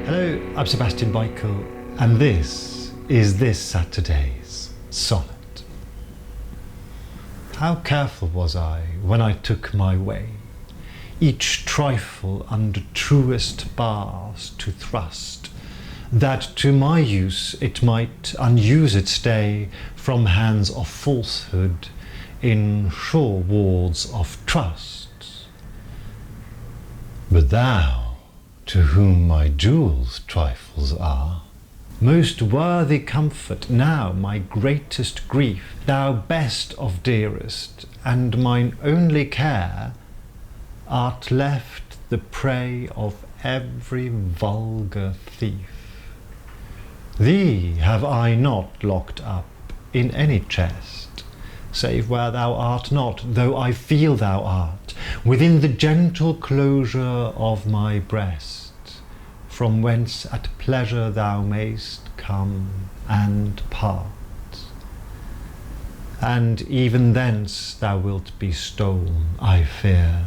Hello, I'm Sebastian Michael, and this is this Saturday's Sonnet. How careful was I when I took my way, each trifle under truest bars to thrust, that to my use it might unused stay from hands of falsehood in sure wards of trust. But thou, to whom my jewels trifles are, most worthy comfort, now my greatest grief, thou best of dearest, and mine only care, art left the prey of every vulgar thief. Thee have I not locked up in any chest, save where thou art not, though I feel thou art, within the gentle closure of my breast, from whence at pleasure thou mayst come and part. And even thence thou wilt be stol'n, I fear,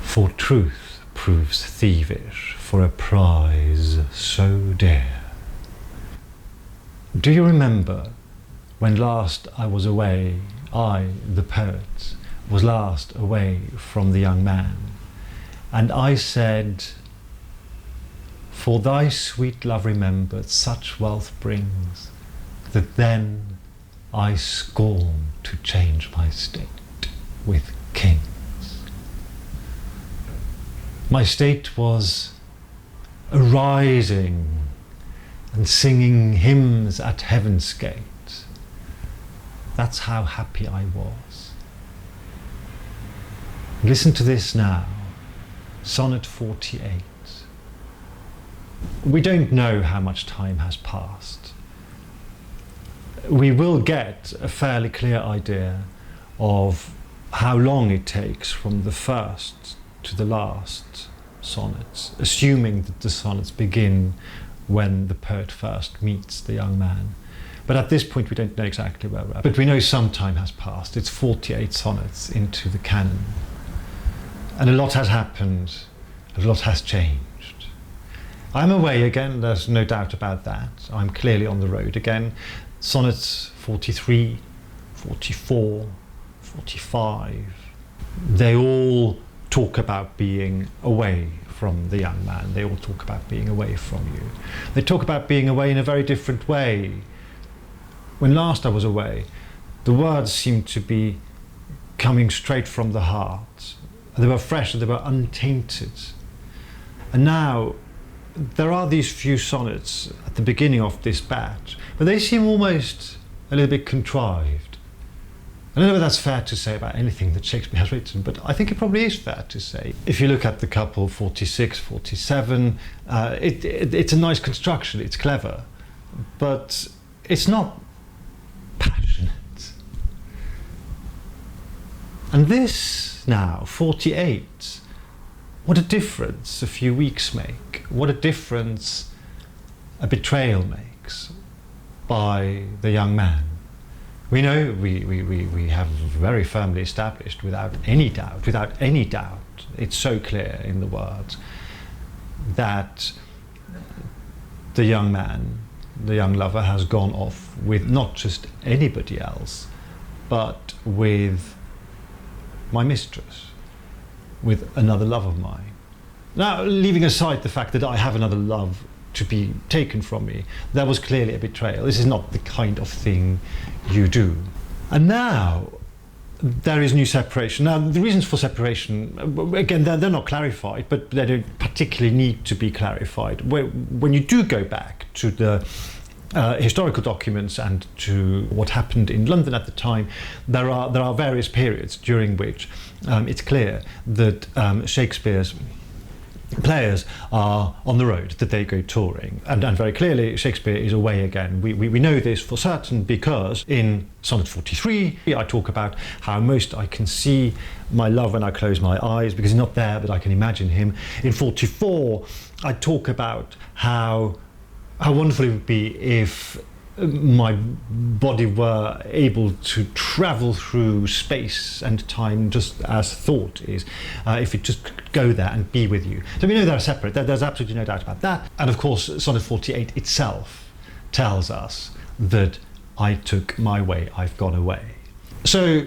for truth proves thievish for a prize so dear. Do you remember when last I was away, I, the poet, was last away from the young man, and I said, for thy sweet love remembered such wealth brings, that then I scorn to change my state with kings. My state was arising and singing hymns at heaven's gate. That's how happy I was. Listen to this now, Sonnet 48. We don't know how much time has passed. We will get a fairly clear idea of how long it takes from the first to the last sonnets, assuming that the sonnets begin when the poet first meets the young man. But at this point we don't know exactly where we're at. But we know some time has passed. It's 48 sonnets into the canon. And a lot has happened, a lot has changed. I'm away again, there's no doubt about that. I'm clearly on the road again. Sonnets 43, 44, 45, they all talk about being away from the young man. They all talk about being away from you. They talk about being away in a very different way. When last I was away, the words seemed to be coming straight from the heart. They were fresh and they were untainted. And now, there are these few sonnets at the beginning of this batch, but they seem almost a little bit contrived. I don't know whether that's fair to say about anything that Shakespeare has written, but I think it probably is fair to say. If you look at the couple 46, 47, it's a nice construction, it's clever, but it's not passionate. And this now, 48, what a difference a few weeks make. What a difference a betrayal makes by the young man. We know, we have very firmly established without any doubt, it's so clear in the words, that the young man, the young lover, has gone off with not just anybody else, but with my mistress, with another love of mine. Now, leaving aside the fact that I have another love to be taken from me, that was clearly a betrayal. This is not the kind of thing you do. And now there is new separation. Now, the reasons for separation, again, they're not clarified, but they don't particularly need to be clarified. When you do go back to the historical documents and to what happened in London at the time, there are various periods during which it's clear that Shakespeare's players are on the road, that they go touring, and very clearly Shakespeare is away again. We know this for certain because in Sonnet 43 I talk about how most I can see my love when I close my eyes, because he's not there but I can imagine him. In 44 I talk about how wonderful it would be if my body were able to travel through space and time just as thought is, if it just go there and be with you. So we know they're separate. There's absolutely no doubt about that. And of course, Sonnet 48 itself tells us that I took my way, I've gone away. So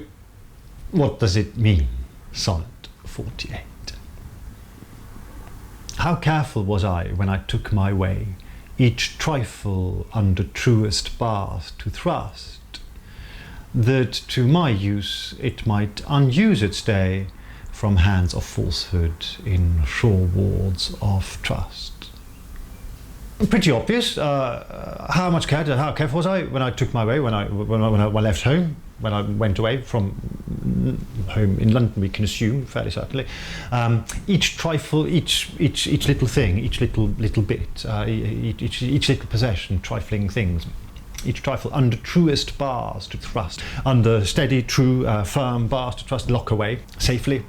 what does it mean, Sonnet 48? How careful was I when I took my way, each trifle under truest bars to thrust, that to my use it might unuse its day from hands of falsehood in sure wards of trust. Pretty obvious. How careful was I when I took my way, when I left home, when I went away from home in London, we can assume fairly certainly. Each trifle, each little thing, each little bit, each little possession, trifling things, each trifle under truest bars to thrust, under steady, true, firm bars to trust, lock away safely,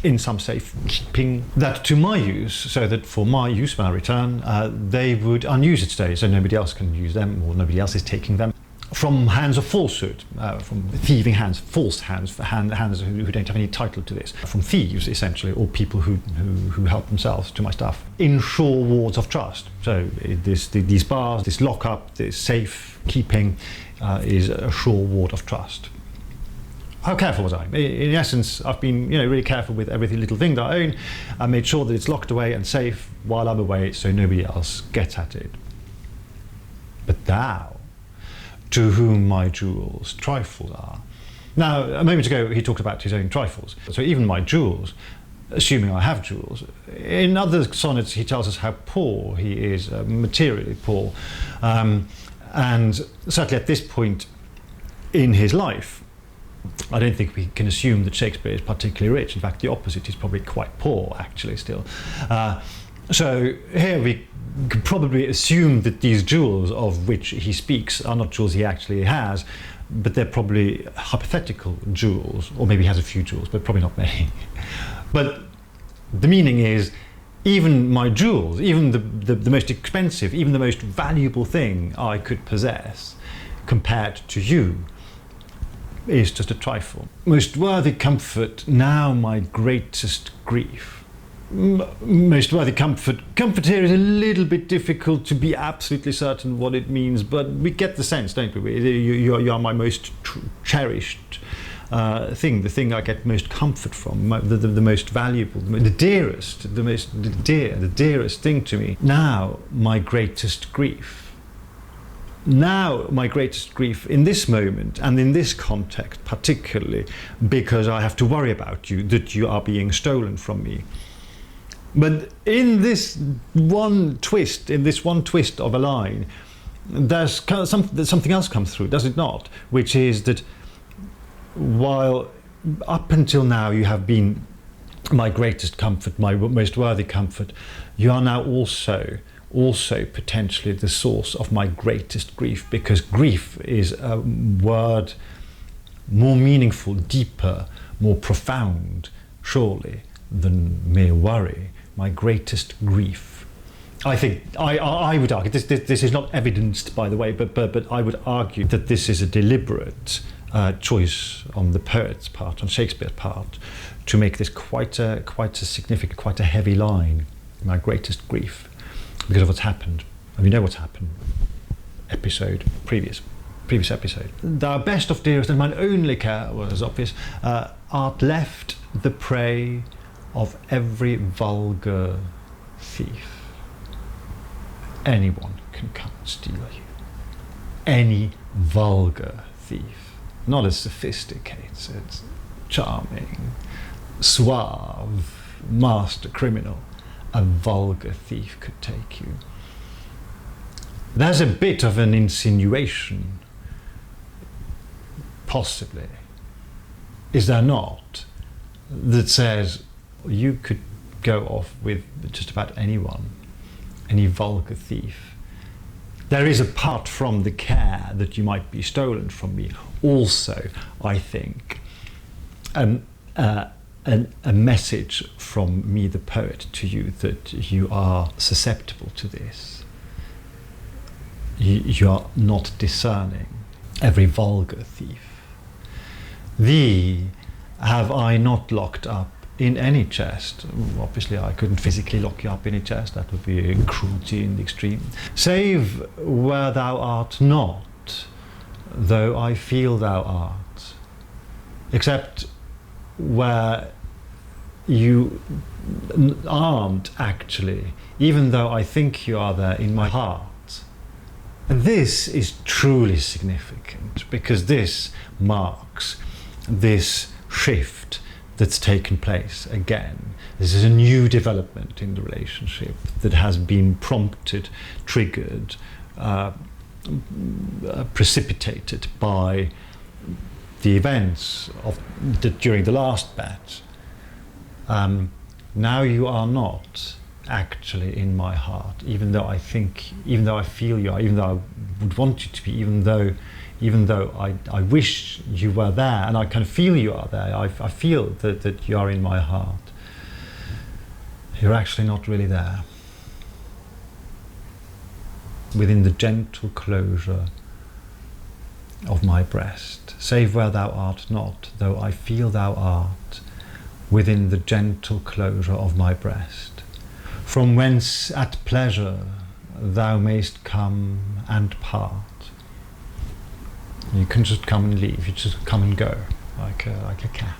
in some safe keeping, that to my use, so that for my use when I return, they would unuse its day, so nobody else can use them, or nobody else is taking them. From hands of falsehood, from thieving hands, false hands, hands who don't have any title to this, from thieves essentially, or people who help themselves to my stuff, in sure wards of trust. So these bars, this lock-up, this safe keeping is a sure ward of trust. How careful was I? In essence, I've been really careful with every little thing that I own. I made sure that it's locked away and safe while I'm away, so nobody else gets at it. But thou, to whom my jewels trifles are. Now, a moment ago he talked about his own trifles. So even my jewels, assuming I have jewels, in other sonnets he tells us how poor he is, materially poor. And certainly at this point in his life, I don't think we can assume that Shakespeare is particularly rich. In fact, the opposite, he's probably quite poor actually still. So here we could probably assume that these jewels of which he speaks are not jewels he actually has, but they're probably hypothetical jewels, or maybe he has a few jewels, but probably not many. But the meaning is, even my jewels, even the most expensive, even the most valuable thing I could possess, compared to you, is just a trifle. Most worthy comfort, now my greatest grief. Most worthy comfort. Comfort here is a little bit difficult to be absolutely certain what it means, but we get the sense, don't we? You are my most cherished thing, the thing I get most comfort from, the most valuable, the dearest, the dearest thing to me. Now my greatest grief. Now my greatest grief in this moment and in this context particularly, because I have to worry about you, that you are being stolen from me. But in this one twist, of a line, there's something else comes through, does it not? Which is that while up until now you have been my greatest comfort, my most worthy comfort, you are now also potentially the source of my greatest grief, because grief is a word more meaningful, deeper, more profound, surely, than mere worry. My greatest grief. I think I would argue this is not evidenced, by the way, but I would argue that this is a deliberate choice on the poet's part, on Shakespeare's part, to make this quite a significant, quite a heavy line. My greatest grief. Because of what's happened. And we know what's happened. Previous episode. Thou best of dearest and mine only care, was obvious, art left the prey of every vulgar thief. Anyone can come and steal you. Any vulgar thief. Not as sophisticated, charming, suave, master criminal. A vulgar thief could take you. There's a bit of an insinuation, possibly, is there not, that says you could go off with just about anyone, any vulgar thief. There is, apart from the care that you might be stolen from me, also, I think, a message from me, the poet, to you, that you are susceptible to this. You are not discerning every vulgar thief. Thee have I not locked up in any chest. Obviously I couldn't physically lock you up in a chest, that would be cruelty in the extreme. Save where thou art not, though I feel thou art. Except where you aren't actually, even though I think you are there in my heart. And this is truly significant, because this marks this shift that's taken place again. This is a new development in the relationship that has been prompted, triggered, precipitated by the events of during the last batch. Now you are not actually in my heart, even though I feel you are, even though I would want you to be, even though I wish you were there, and I can feel you are there. I feel that you are in my heart. You're actually not really there. Within the gentle closure of my breast, save where thou art not, though I feel thou art, within the gentle closure of my breast, from whence at pleasure thou mayst come and part. You can just come and leave, you just come and go, like a cat.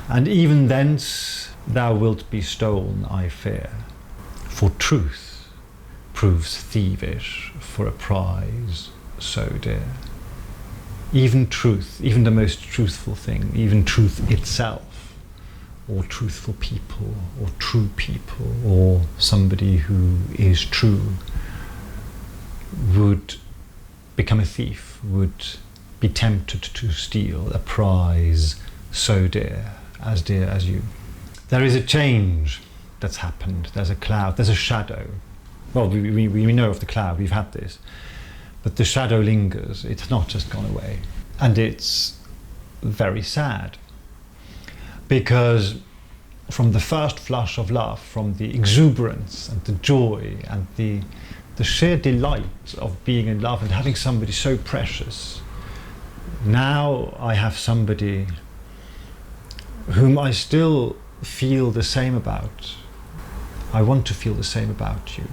And even thence thou wilt be stolen, I fear, for truth proves thievish for a prize so dear. Even truth, even the most truthful thing, even truth itself, or truthful people, or true people, or somebody who is true, would become a thief, would be tempted to steal a prize so dear as you. There is a change that's happened. There's a cloud, there's a shadow. Well, we know of the cloud, we've had this, but the shadow lingers, it's not just gone away. And it's very sad, because from the first flush of love, from the exuberance and the joy and the sheer delight of being in love and having somebody so precious, now I have somebody whom I still feel the same about. I want to feel the same about you,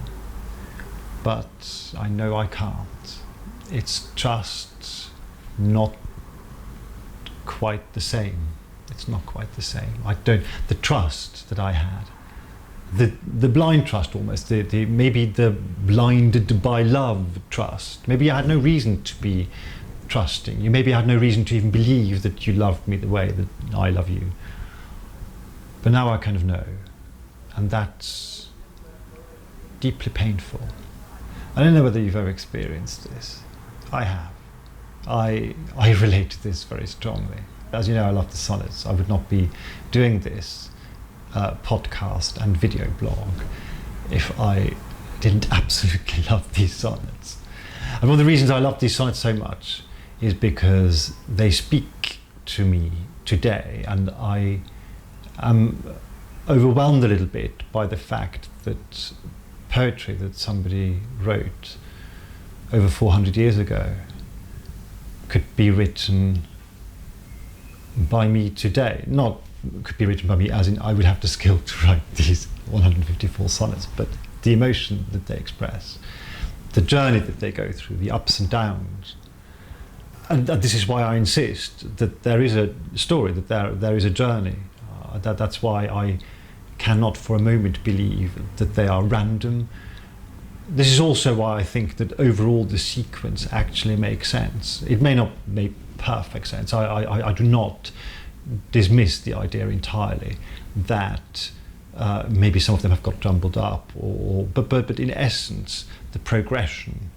but I know I can't. It's just not quite the same. It's not quite the same. The trust that I had, the blind trust almost, maybe the blinded by love trust. Maybe I had no reason to be trusting you. Maybe I had no reason to even believe that you loved me the way that I love you. But now I kind of know, and that's deeply painful. I don't know whether you've ever experienced this. I have. I relate to this very strongly. As you know, I love the sonnets. I would not be doing this podcast and video blog if I didn't absolutely love these sonnets. And one of the reasons I love these sonnets so much is because they speak to me today, and I am overwhelmed a little bit by the fact that poetry that somebody wrote over 400 years ago could be written by me today. Not could be written by me as in I would have the skill to write these 154 sonnets, but the emotion that they express, the journey that they go through, the ups and downs. And this is why I insist that there is a story, that there is a journey. That's why I cannot for a moment believe that they are random. This is also why I think that overall the sequence actually makes sense. It may not make perfect sense. I do not dismiss the idea entirely that maybe some of them have got jumbled up, but in essence the progression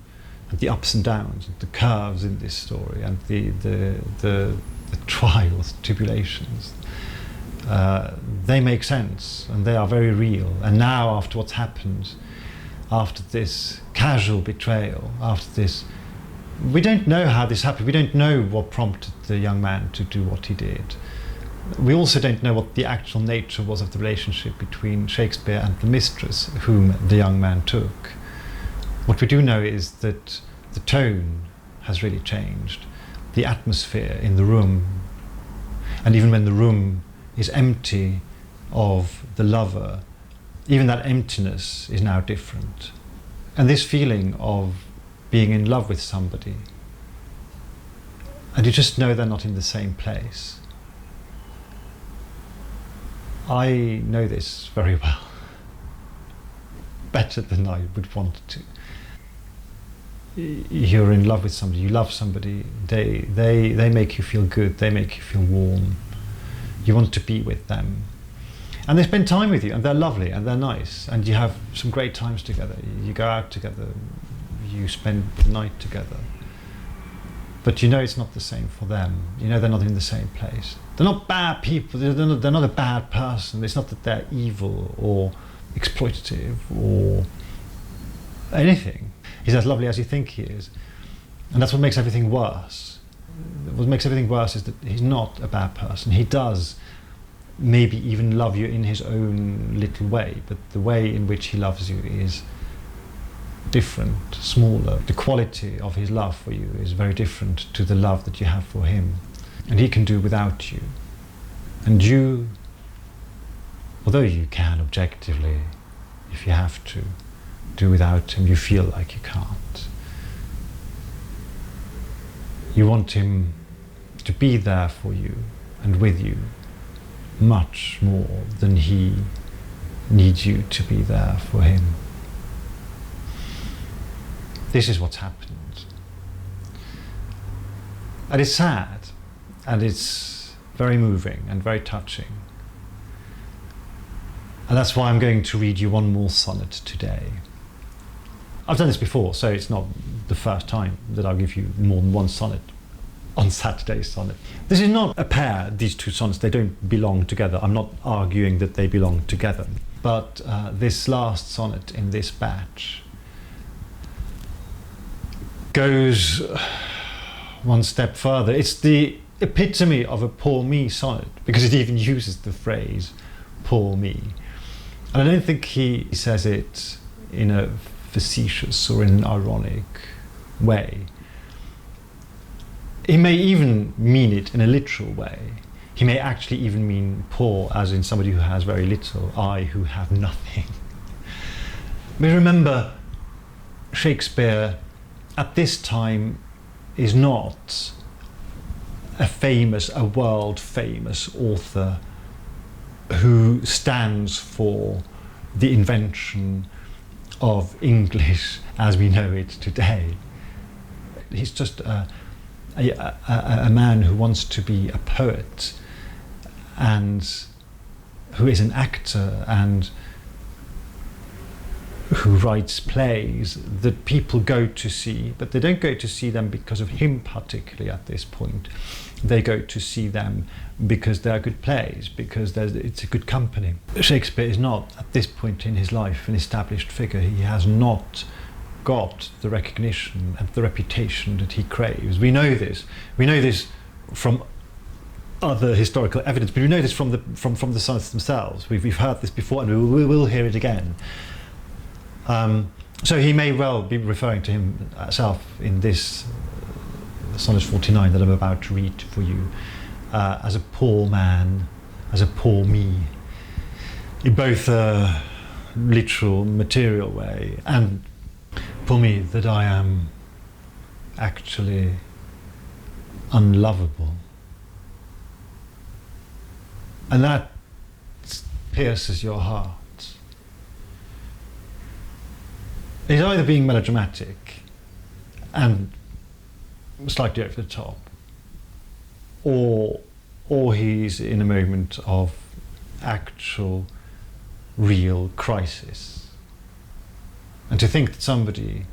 and the ups and downs and the curves in this story and the trials, tribulations, they make sense and they are very real. And now, after what's happened, after this casual betrayal, after this, we don't know how this happened. We don't know what prompted the young man to do what he did. We also don't know what the actual nature was of the relationship between Shakespeare and the mistress whom the young man took. What we do know is that the tone has really changed, the atmosphere in the room, and even when the room is empty of the lover, even that emptiness is now different. And this feeling of being in love with somebody, and you just know they're not in the same place. I know this very well, better than I would want to. You're in love with somebody, you love somebody, they make you feel good, they make you feel warm, you want to be with them. And they spend time with you, and they're lovely, and they're nice, and you have some great times together. You go out together, you spend the night together. But you know it's not the same for them. You know they're not in the same place. They're not bad people, they're not a bad person. It's not that they're evil or exploitative or anything. He's as lovely as you think he is. And that's what makes everything worse. What makes everything worse is that he's not a bad person. He does maybe even love you in his own little way, but the way in which he loves you is different, smaller. The quality of his love for you is very different to the love that you have for him. And he can do without you. And you, although you can objectively, if you have to, do without him, you feel like you can't. You want him to be there for you and with you much more than he needs you to be there for him. This is what's happened. And it's sad, and it's very moving and very touching. And that's why I'm going to read you one more sonnet today. I've done this before, so it's not the first time that I'll give you more than one sonnet on Saturday's Sonnet. This is not a pair, these two sonnets, they don't belong together. I'm not arguing that they belong together. But this last sonnet in this batch goes one step further. It's the epitome of a poor me sonnet, because it even uses the phrase poor me. And I don't think he says it in a facetious or in an ironic way. He may even mean it in a literal way. He may actually even mean poor as in somebody who has very little, I who have nothing. But remember, Shakespeare at this time is not a world famous author who stands for the invention of English as we know it today. He's just a man who wants to be a poet and who is an actor and who writes plays that people go to see, but they don't go to see them because of him particularly at this point. They go to see them because they're good plays, because it's a good company. Shakespeare is not, at this point in his life, an established figure. He has not got the recognition and the reputation that he craves. We know this. We know this from other historical evidence, but we know this from the sonnets themselves. We've heard this before, and we will hear it again. So he may well be referring to himself in this Sonnet 49 that I'm about to read for you as a poor man, as a poor me, in both a literal, material way, and poor me that I am actually unlovable. And that pierces your heart. He's either being melodramatic and slightly over the top, or he's in a moment of actual, real crisis. And to think that somebody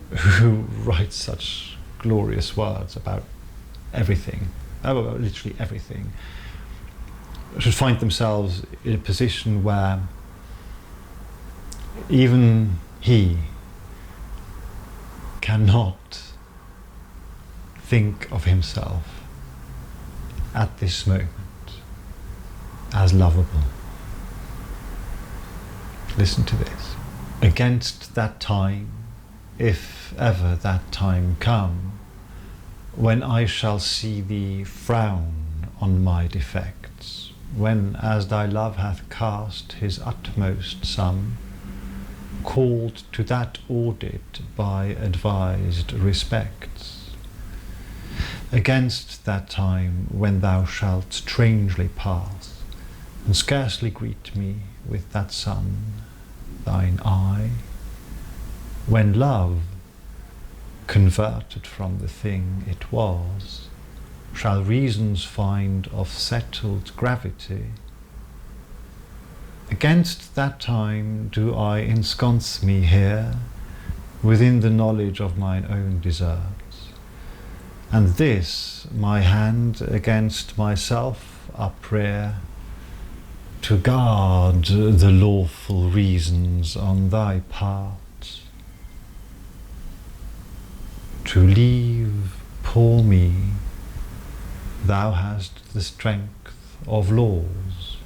who writes such glorious words about everything, about literally everything, should find themselves in a position where even he cannot think of himself at this moment as lovable. Listen to this. Against that time, if ever that time come, when I shall see thee frown on my defects, when as thy love hath cast his utmost sum, called to that audit by advised respects, against that time when thou shalt strangely pass, and scarcely greet me with that sun, thine eye, when love, converted from the thing it was, shall reasons find of settled gravity, against that time do I ensconce me here within the knowledge of mine own deserts, and this my hand against myself uprear, to guard the lawful reasons on thy part, to leave poor me, thou hast the strength of laws,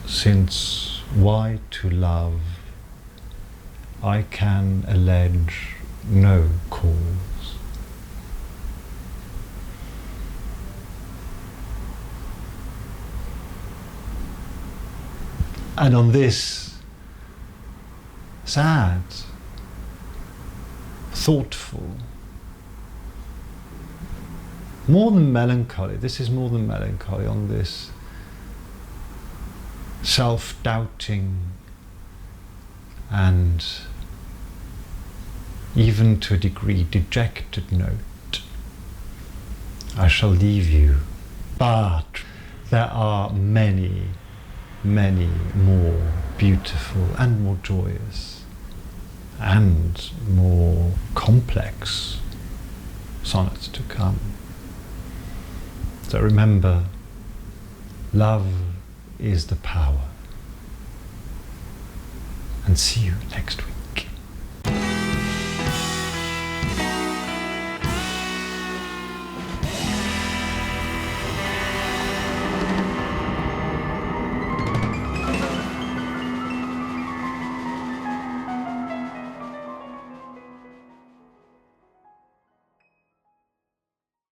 since why to love I can allege no cause. And on this sad, thoughtful, more than melancholy, this is more than melancholy, on this self-doubting and even to a degree dejected note, I shall leave you. But there are many, many more beautiful and more joyous and more complex sonnets to come. So remember, love is the power. And see you next week.